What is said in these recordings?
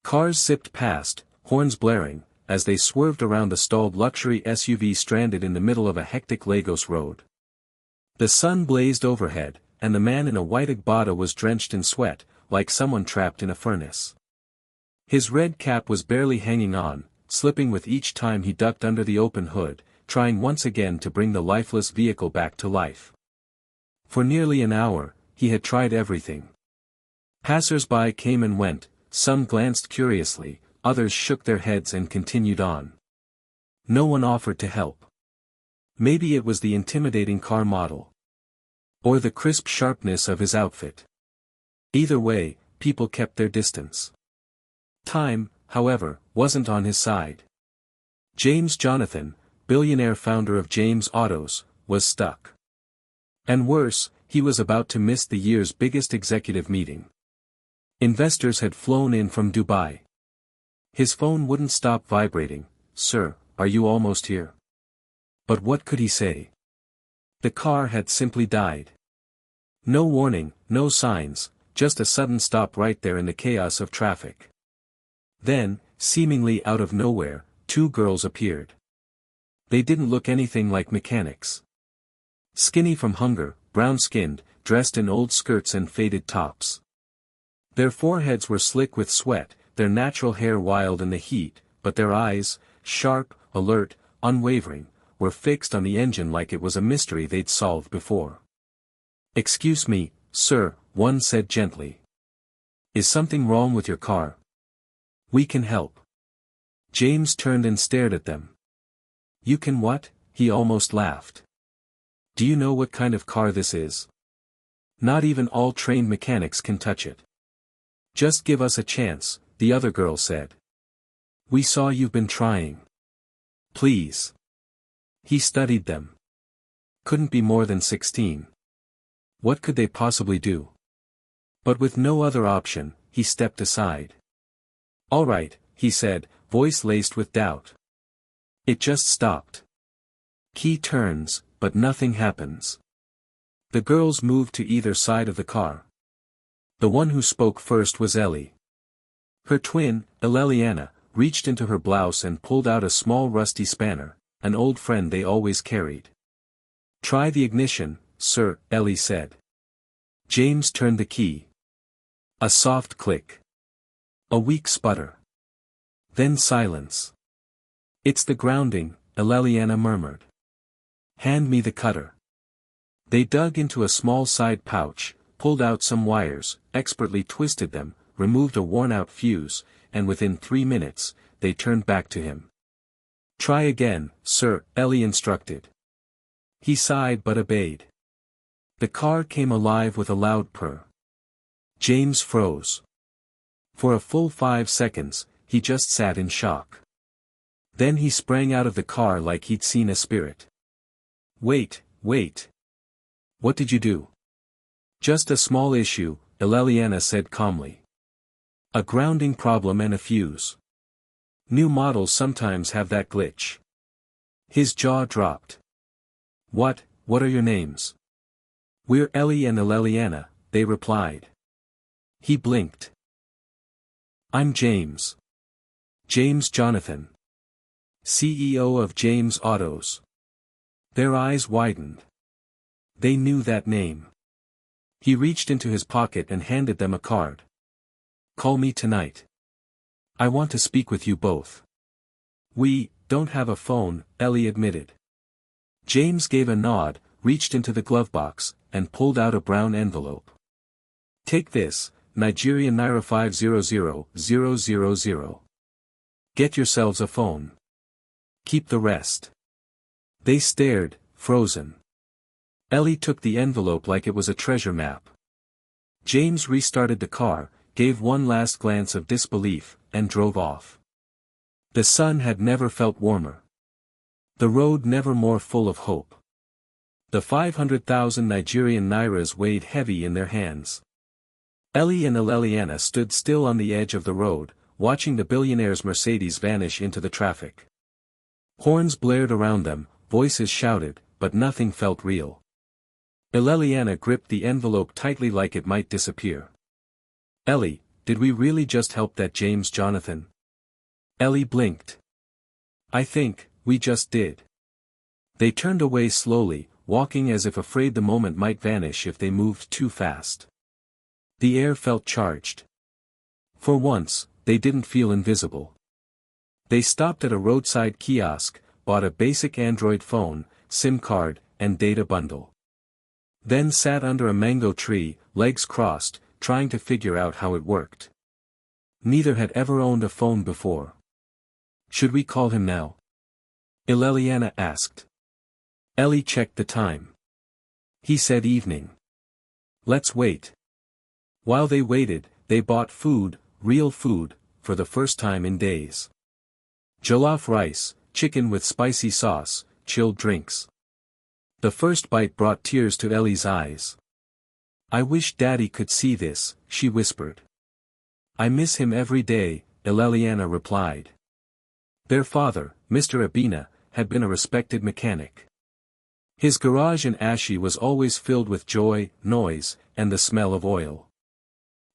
Cars zipped past, horns blaring, as they swerved around the stalled luxury SUV stranded in the middle of a hectic Lagos road. The sun blazed overhead, and the man in a white agbada was drenched in sweat, like someone trapped in a furnace. His red cap was barely hanging on, slipping with each time he ducked under the open hood, trying once again to bring the lifeless vehicle back to life. For nearly an hour, he had tried everything. Passers-by came and went, some glanced curiously, others shook their heads and continued on. No one offered to help. Maybe it was the intimidating car model. Or the crisp sharpness of his outfit. Either way, people kept their distance. Time, however, wasn't on his side. James Jonathan, billionaire founder of James Autos, was stuck. And worse, he was about to miss the year's biggest executive meeting. Investors had flown in from Dubai. His phone wouldn't stop vibrating. "Sir, are you almost here?" But what could he say? The car had simply died. No warning, no signs, just a sudden stop right there in the chaos of traffic. Then, seemingly out of nowhere, two girls appeared. They didn't look anything like mechanics. Skinny from hunger, brown-skinned, dressed in old skirts and faded tops. Their foreheads were slick with sweat, their natural hair wild in the heat, but their eyes, sharp, alert, unwavering, were fixed on the engine like it was a mystery they'd solved before. "Excuse me, sir," one said gently. "Is something wrong with your car? We can help." James turned and stared at them. "You can what?" he almost laughed. "Do you know what kind of car this is? Not even all trained mechanics can touch it." "Just give us a chance," the other girl said. "We saw you've been trying. Please." He studied them. Couldn't be more than 16. What could they possibly do? But with no other option, he stepped aside. "All right," he said, voice laced with doubt. It just stopped. Key turns, but nothing happens. The girls moved to either side of the car. The one who spoke first was Ellie. Her twin, Elliana, reached into her blouse and pulled out a small rusty spanner, an old friend they always carried. "Try the ignition, sir," Ellie said. James turned the key. A soft click. A weak sputter. Then silence. "It's the grounding," Elliana murmured. "Hand me the cutter." They dug into a small side pouch, pulled out some wires, expertly twisted them, removed a worn-out fuse, and within 3 minutes, they turned back to him. "Try again, sir," Ellie instructed. He sighed but obeyed. The car came alive with a loud purr. James froze. For a full 5 seconds, he just sat in shock. Then he sprang out of the car like he'd seen a spirit. Wait. What did you do?" "Just a small issue," Elliana said calmly. "A grounding problem and a fuse. New models sometimes have that glitch." His jaw dropped. What are your names?" "We're Ellie and Elliana," they replied. He blinked. "I'm James. James Jonathan. CEO of James Autos." Their eyes widened. They knew that name. He reached into his pocket and handed them a card. "Call me tonight. I want to speak with you both." "We don't have a phone," Ellie admitted. James gave a nod, reached into the glove box, and pulled out a brown envelope. "Take this, Nigerian Naira 500,000. Get yourselves a phone. Keep the rest." They stared, frozen. Ellie took the envelope like it was a treasure map. James restarted the car, gave one last glance of disbelief, and drove off. The sun had never felt warmer. The road never more full of hope. The 500,000 Nigerian Nairas weighed heavy in their hands. Ellie and Elliana stood still on the edge of the road, watching the billionaire's Mercedes vanish into the traffic. Horns blared around them, voices shouted, but nothing felt real. Elliana gripped the envelope tightly like it might disappear. "Ellie, did we really just help that James Jonathan? Ellie blinked. I think, we just did. They turned away slowly, walking as if afraid the moment might vanish if they moved too fast. The air felt charged. For once, they didn't feel invisible. They stopped at a roadside kiosk, bought a basic Android phone, SIM card, and data bundle. Then sat under a mango tree, legs crossed, trying to figure out how it worked. Neither had ever owned a phone before. Should we call him now? Elliana asked. Ellie checked the time. He said evening. Let's wait. While they waited, they bought food, real food, for the first time in days. Jollof rice, chicken with spicy sauce, chilled drinks. The first bite brought tears to Ellie's eyes. I wish Daddy could see this, she whispered. I miss him every day, Elliana replied. Their father, Mr. Abina, had been a respected mechanic. His garage in Ashy was always filled with joy, noise, and the smell of oil.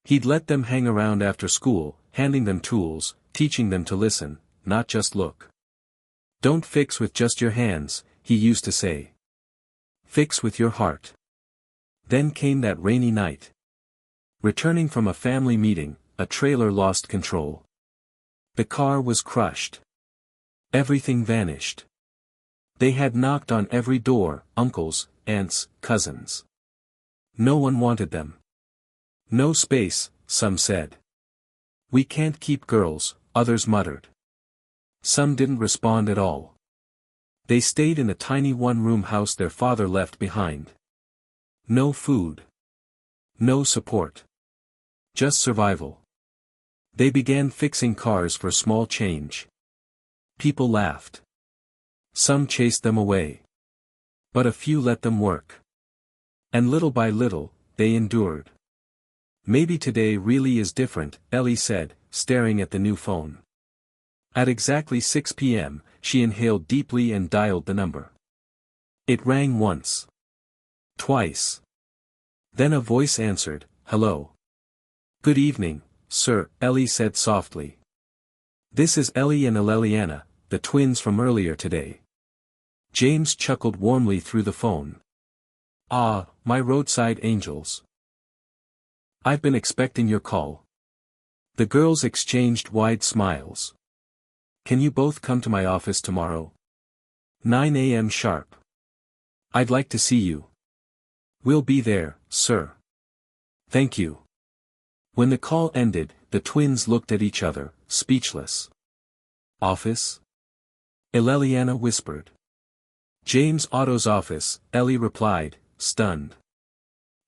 He'd let them hang around after school, handing them tools, teaching them to listen, not just look. Don't fix with just your hands, he used to say. Fix with your heart. Then came that rainy night. Returning from a family meeting, a trailer lost control. The car was crushed. Everything vanished. They had knocked on every door, uncles, aunts, cousins. No one wanted them. No space, some said. We can't keep girls, others muttered. Some didn't respond at all. They stayed in the tiny one-room house their father left behind. No food. No support. Just survival. They began fixing cars for small change. People laughed. Some chased them away. But a few let them work. And little by little, they endured. Maybe today really is different, Ellie said, staring at the new phone. At exactly 6 p.m., she inhaled deeply and dialed the number. It rang once. Twice. Then a voice answered, hello. Good evening, sir, Ellie said softly. This is Ellie and Elliana, the twins from earlier today. James chuckled warmly through the phone. Ah, my roadside angels. I've been expecting your call. The girls exchanged wide smiles. Can you both come to my office tomorrow? 9 a.m. sharp. I'd like to see you. We'll be there, sir. Thank you. When the call ended, the twins looked at each other, speechless. Office? Elliana whispered. James Otto's office, Ellie replied, stunned.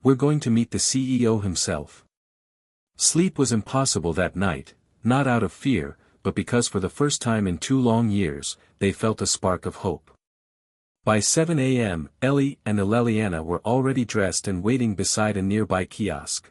We're going to meet the CEO himself. Sleep was impossible that night, not out of fear, but because for the first time in 2 long years, they felt a spark of hope. By 7 a.m., Ellie and Elliana were already dressed and waiting beside a nearby kiosk.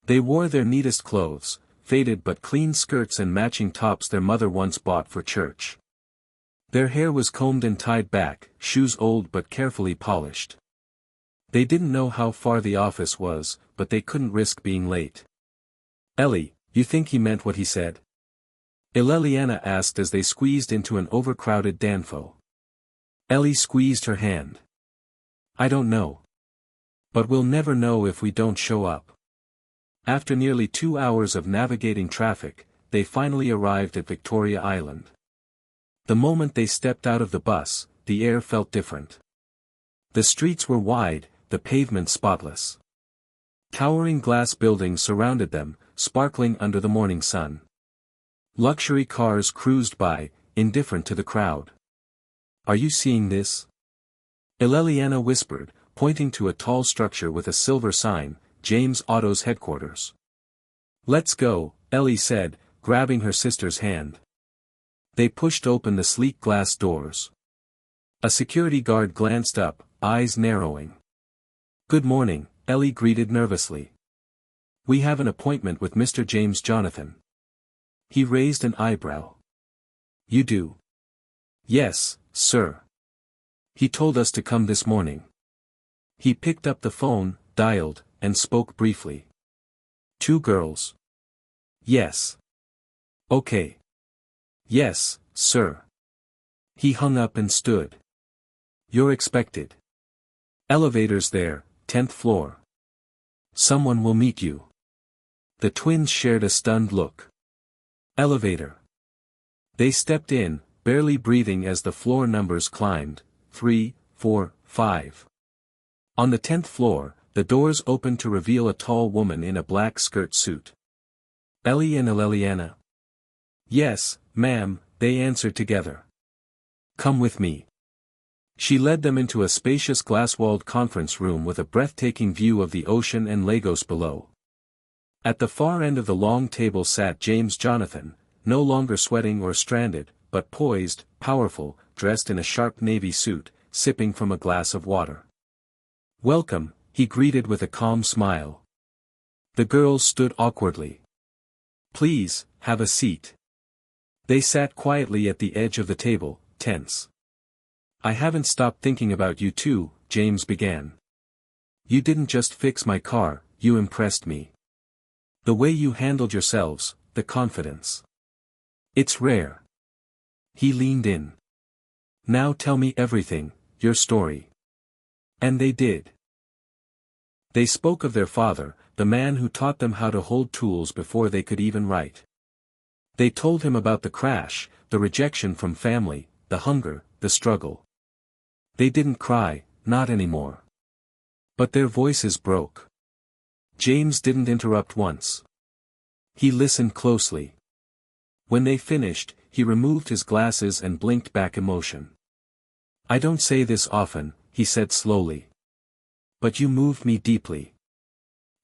They wore their neatest clothes, faded but clean skirts and matching tops their mother once bought for church. Their hair was combed and tied back, shoes old but carefully polished. They didn't know how far the office was, but they couldn't risk being late. Ellie, you think he meant what he said? Elliana asked as they squeezed into an overcrowded Danfo. Ellie squeezed her hand. I don't know. But we'll never know if we don't show up. After nearly 2 hours of navigating traffic, they finally arrived at Victoria Island. The moment they stepped out of the bus, the air felt different. The streets were wide, the pavement spotless. Towering glass buildings surrounded them, sparkling under the morning sun. Luxury cars cruised by, indifferent to the crowd. Are you seeing this? Elliana whispered, pointing to a tall structure with a silver sign, James Otto's headquarters. Let's go, Ellie said, grabbing her sister's hand. They pushed open the sleek glass doors. A security guard glanced up, eyes narrowing. Good morning, Ellie greeted nervously. We have an appointment with Mr. James Jonathan. He raised an eyebrow. You do? Yes, sir. He told us to come this morning. He picked up the phone, dialed, and spoke briefly. 2 girls. Yes. Okay. Yes, sir. He hung up and stood. You're expected. Elevator's there, 10th floor. Someone will meet you. The twins shared a stunned look. Elevator. They stepped in, barely breathing as the floor numbers climbed, 3, 4, 5. On the 10th floor, the doors opened to reveal a tall woman in a black skirt suit. Ellie and Elliana. Yes, ma'am, they answered together. Come with me. She led them into a spacious glass-walled conference room with a breathtaking view of the ocean and Lagos below. At the far end of the long table sat James Jonathan, no longer sweating or stranded, but poised, powerful, dressed in a sharp navy suit, sipping from a glass of water. Welcome, he greeted with a calm smile. The girls stood awkwardly. Please, have a seat. They sat quietly at the edge of the table, tense. I haven't stopped thinking about you two, James began. You didn't just fix my car, you impressed me. The way you handled yourselves, the confidence. It's rare. He leaned in. Now tell me everything, your story. And they did. They spoke of their father, the man who taught them how to hold tools before they could even write. They told him about the crash, the rejection from family, the hunger, the struggle. They didn't cry, not anymore. But their voices broke. James didn't interrupt once. He listened closely. When they finished, he removed his glasses and blinked back emotion. I don't say this often, he said slowly. But you moved me deeply.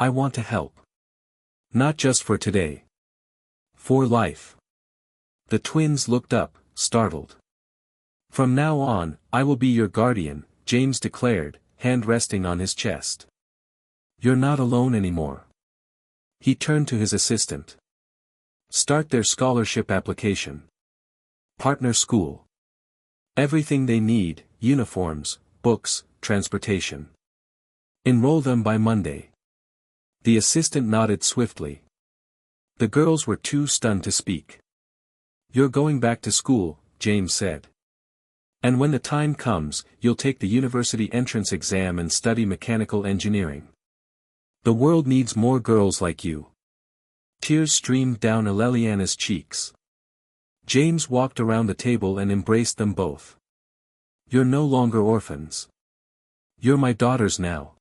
I want to help. Not just for today. For life. The twins looked up, startled. From now on, I will be your guardian, James declared, hand resting on his chest. You're not alone anymore. He turned to his assistant. Start their scholarship application. Partner school. Everything they need, uniforms, books, transportation. Enroll them by Monday. The assistant nodded swiftly. The girls were too stunned to speak. You're going back to school, James said. And when the time comes, you'll take the university entrance exam and study mechanical engineering. The world needs more girls like you. Tears streamed down Elliana's cheeks. James walked around the table and embraced them both. You're no longer orphans. You're my daughters now.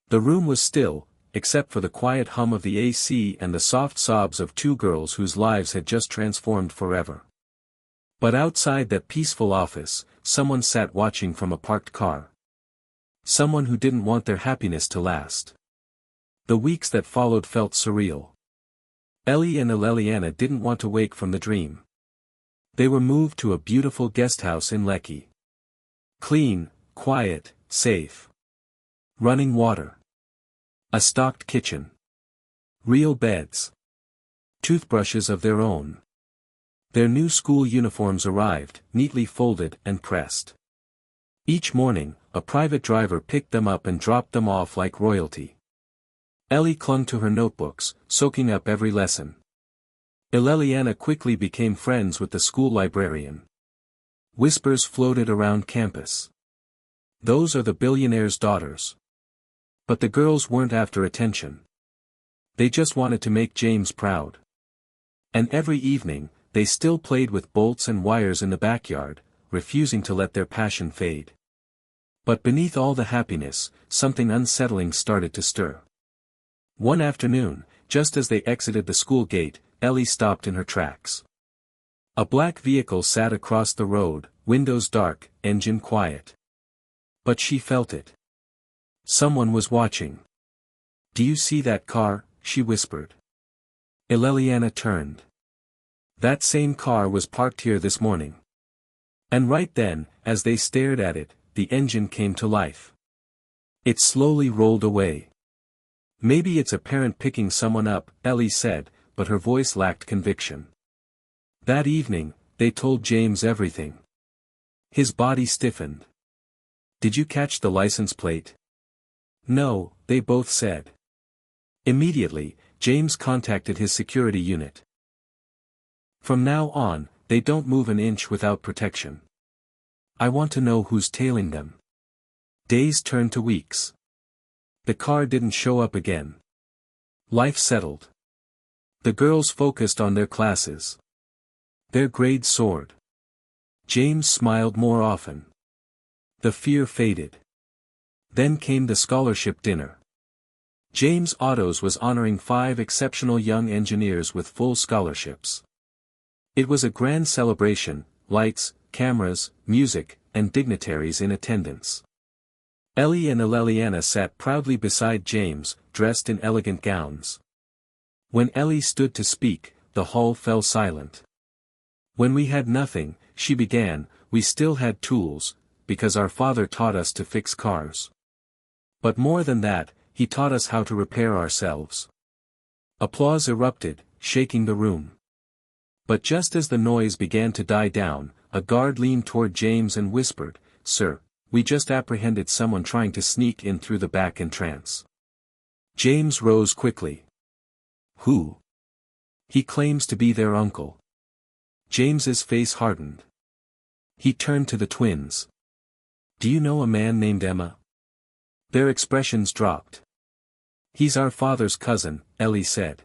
The room was still, except for the quiet hum of the AC and the soft sobs of two girls whose lives had just transformed forever. But outside that peaceful office, someone sat watching from a parked car. Someone who didn't want their happiness to last. The weeks that followed felt surreal. Ellie and Elliana didn't want to wake from the dream. They were moved to a beautiful guesthouse in Lekki. Clean, quiet, safe. Running water. A stocked kitchen. Real beds. Toothbrushes of their own. Their new school uniforms arrived, neatly folded and pressed. Each morning, a private driver picked them up and dropped them off like royalty. Ellie clung to her notebooks, soaking up every lesson. Elliana quickly became friends with the school librarian. Whispers floated around campus. Those are the billionaire's daughters. But the girls weren't after attention. They just wanted to make James proud. And every evening, they still played with bolts and wires in the backyard, refusing to let their passion fade. But beneath all the happiness, something unsettling started to stir. One afternoon, just as they exited the school gate, Ellie stopped in her tracks. A black vehicle sat across the road, windows dark, engine quiet. But she felt it. Someone was watching. Do you see that car? She whispered. Elliana turned. That same car was parked here this morning. And right then, as they stared at it, the engine came to life. It slowly rolled away. Maybe it's a parent picking someone up, Ellie said, but her voice lacked conviction. That evening, they told James everything. His body stiffened. Did you catch the license plate? No, they both said. Immediately, James contacted his security unit. From now on, they don't move an inch without protection. I want to know who's tailing them. Days turned to weeks. The car didn't show up again. Life settled. The girls focused on their classes. Their grades soared. James smiled more often. The fear faded. Then came the scholarship dinner. James Autos was honoring 5 exceptional young engineers with full scholarships. It was a grand celebration, lights, cameras, music, and dignitaries in attendance. Ellie and Elliana sat proudly beside James, dressed in elegant gowns. When Ellie stood to speak, the hall fell silent. When we had nothing, she began, we still had tools, because our father taught us to fix cars. But more than that, he taught us how to repair ourselves. Applause erupted, shaking the room. But just as the noise began to die down, a guard leaned toward James and whispered, "Sir, we just apprehended someone trying to sneak in through the back entrance." James rose quickly. "Who?" "He claims to be their uncle." James's face hardened. He turned to the twins. "Do you know a man named Emma?" Their expressions dropped. "He's our father's cousin," Ellie said.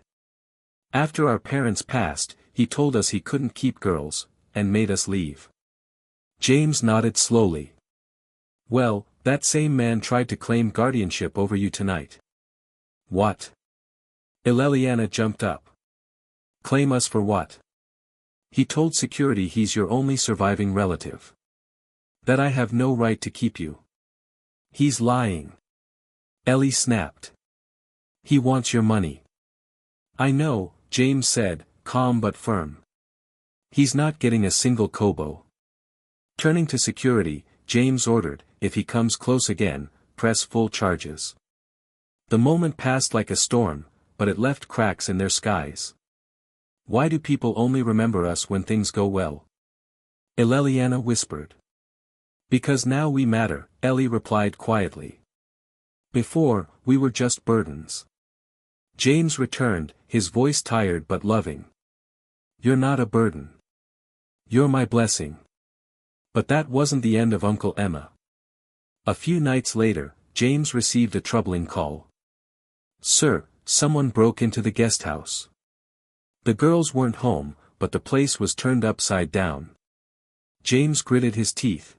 "After our parents passed, he told us he couldn't keep girls, and made us leave." James nodded slowly. "Well, that same man tried to claim guardianship over you tonight." "What?" Elliana jumped up. "Claim us for what?" "He told security he's your only surviving relative. That I have no right to keep you." "He's lying." Ellie snapped. "He wants your money." "I know," James said, calm but firm. "He's not getting a single kobo." Turning to security, James ordered, "If he comes close again, press full charges." The moment passed like a storm, but it left cracks in their skies. "Why do people only remember us when things go well?" Elliana whispered. "Because now we matter," Ellie replied quietly. "Before, we were just burdens." James returned, his voice tired but loving. "You're not a burden. You're my blessing." But that wasn't the end of Uncle Emma. A few nights later, James received a troubling call. "Sir, someone broke into the guest house." The girls weren't home, but the place was turned upside down. James gritted his teeth.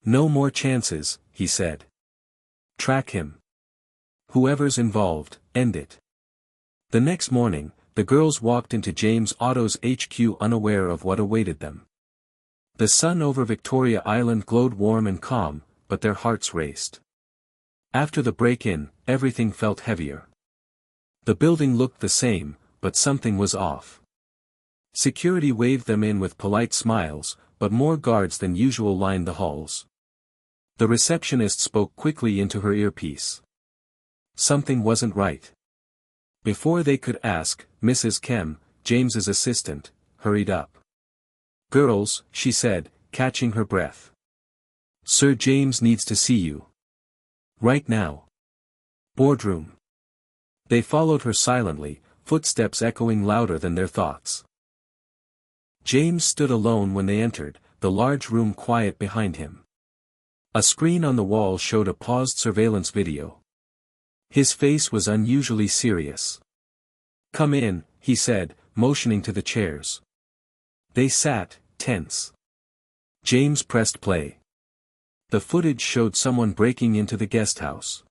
"No more chances," he said. "Track him. Whoever's involved, end it." The next morning, the girls walked into James Auto's HQ unaware of what awaited them. The sun over Victoria Island glowed warm and calm, but their hearts raced. After the break-in, everything felt heavier. The building looked the same, but something was off. Security waved them in with polite smiles, but more guards than usual lined the halls. The receptionist spoke quickly into her earpiece. Something wasn't right. Before they could ask, Mrs. Kem, James's assistant, hurried up. "Girls," she said, catching her breath. "Sir James needs to see you. Right now." "Boardroom." They followed her silently, footsteps echoing louder than their thoughts. James stood alone when they entered, the large room quiet behind him. A screen on the wall showed a paused surveillance video. His face was unusually serious. "Come in," he said, motioning to the chairs. They sat, tense. James pressed play. The footage showed someone breaking into the guest house.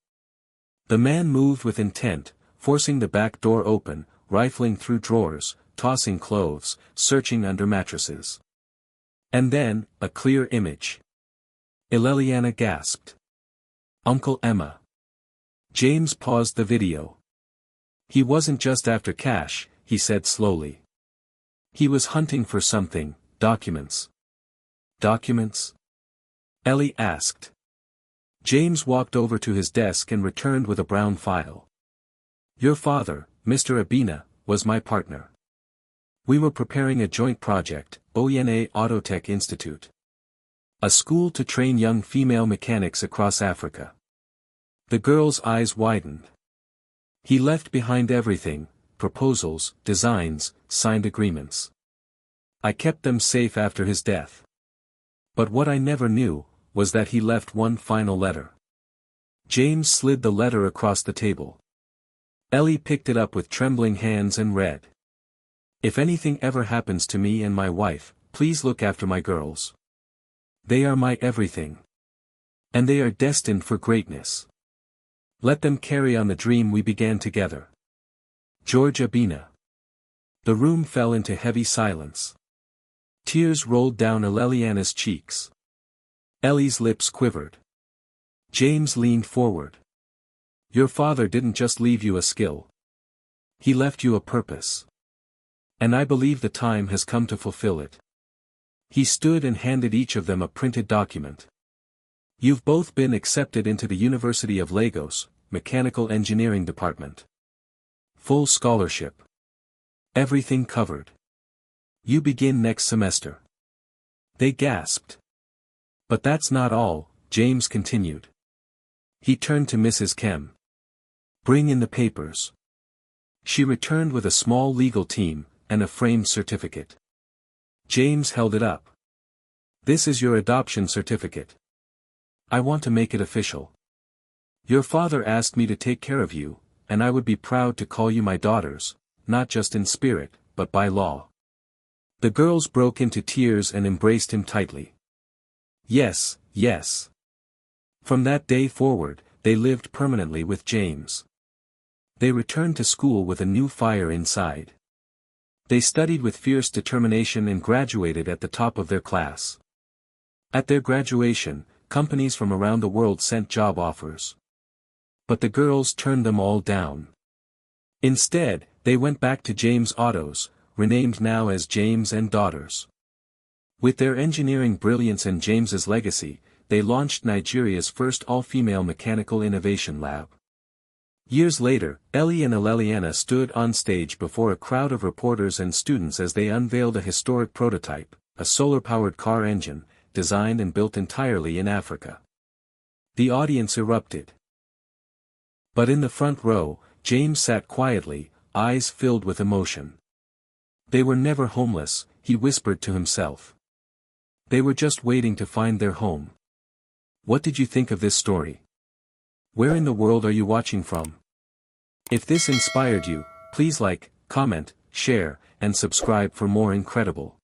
The man moved with intent, forcing the back door open, rifling through drawers, tossing clothes, searching under mattresses. And then, a clear image. Elliana gasped. "Uncle Emma." James paused the video. "He wasn't just after cash," he said slowly. "He was hunting for something, documents." "Documents?" Ellie asked. James walked over to his desk and returned with a brown file. "Your father, Mr. Abina, was my partner. We were preparing a joint project, Oyena Autotech Institute. A school to train young female mechanics across Africa." The girl's eyes widened. "He left behind everything, proposals, designs, signed agreements. I kept them safe after his death. But what I never knew, was that he left one final letter. James slid the letter across the table. Ellie picked it up with trembling hands and read. If anything ever happens to me and my wife, please look after my girls. They are my everything. And they are destined for greatness. Let them carry on the dream we began together. Georgia Bina. The room fell into heavy silence. Tears rolled down Elliana's cheeks. Ellie's lips quivered. James leaned forward. Your father didn't just leave you a skill. He left you a purpose. And I believe the time has come to fulfill it. He stood and handed each of them a printed document. You've both been accepted into the University of Lagos, Mechanical Engineering Department. Full scholarship. Everything covered. You begin next semester. They gasped. But that's not all, James continued. He turned to Mrs. Kem. Bring in the papers. She returned with a small legal team, and a framed certificate. James held it up. This is your adoption certificate. I want to make it official. Your father asked me to take care of you, and I would be proud to call you my daughters, not just in spirit, but by law. The girls broke into tears and embraced him tightly. Yes, yes. From that day forward, they lived permanently with James. They returned to school with a new fire inside. They studied with fierce determination and graduated at the top of their class. At their graduation, companies from around the world sent job offers. But the girls turned them all down. Instead, they went back to James Autos, renamed now as James and Daughters. With their engineering brilliance and James's legacy, they launched Nigeria's first all-female mechanical innovation lab. Years later, Ellie and Elliana stood on stage before a crowd of reporters and students as they unveiled a historic prototype, a solar-powered car engine, designed and built entirely in Africa. The audience erupted. But in the front row, James sat quietly, eyes filled with emotion. They were never homeless, he whispered to himself. They were just waiting to find their home. What did you think of this story? Where in the world are you watching from? If this inspired you, please like, comment, share, and subscribe for more incredible